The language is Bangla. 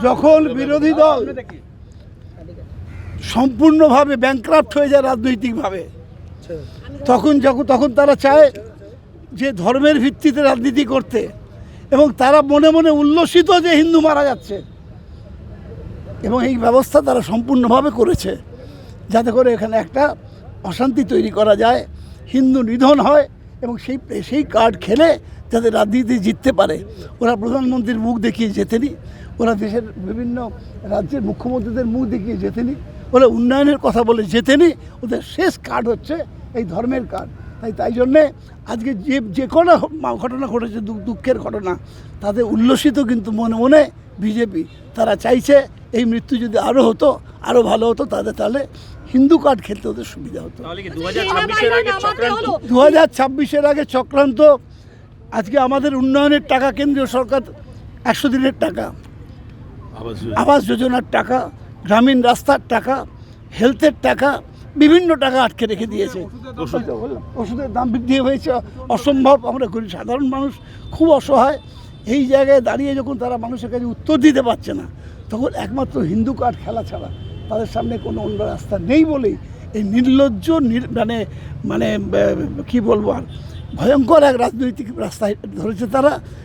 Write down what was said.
যখন বিরোধী দল সম্পূর্ণভাবে ব্যাংক্রাফ্ট হয়ে যায় রাজনৈতিকভাবে, তখন তারা চায় যে ধর্মের ভিত্তিতে রাজনীতি করতে, এবং তারা মনে মনে উল্লসিত যে হিন্দু মারা যাচ্ছে, এবং এই ব্যবস্থা তারা সম্পূর্ণভাবে করেছে যাতে করে এখানে একটা অশান্তি তৈরি করা যায়, হিন্দু নিধন হয়, এবং সেই কার্ড খেলে যাতে রাজনীতি জিততে পারে। ওরা প্রধানমন্ত্রীর মুখ দেখিয়ে জেতেনি, ওরা দেশের বিভিন্ন রাজ্যের মুখ্যমন্ত্রীদের মুখ দেখিয়ে জেতেনি, ওরা উন্নয়নের কথা বলে জেতেনি। ওদের শেষ কার্ড হচ্ছে এই ধর্মের কার্ড। তাই জন্যে আজকে যে কোনো ঘটনা ঘটেছে, দুঃখের ঘটনা, তাদের উল্লসিত কিন্তু মনে মনে বিজেপি। তারা চাইছে এই মৃত্যু যদি আরও হতো, আরও ভালো হতো, তাহলে হিন্দু কার্ড খেলতে ওদের সুবিধা হতো। 2026-এর আগে চক্রান্ত। আজকে আমাদের উন্নয়নের টাকা, কেন্দ্রীয় সরকার 100 দিনের টাকা, আবাস যোজনার টাকা, গ্রামীণ রাস্তার টাকা, হেলথের টাকা, বিভিন্ন টাকা আটকে রেখে দিয়েছে। ওষুধের দাম বৃদ্ধি হয়েছে অসম্ভব। আমরা সাধারণ মানুষ খুব অসহায়। এই জায়গায় দাঁড়িয়ে যখন তারা মানুষের কাছে উত্তর দিতে পারছে না, তখন একমাত্র হিন্দু কার্ড খেলা ছাড়া তাদের সামনে কোনো অন্য রাস্তা নেই বলেই এই নির্লজ্জ মানে কি বলবো আর, ভয়ঙ্কর এক রাজনৈতিক রাস্তায় ধরেছে তারা।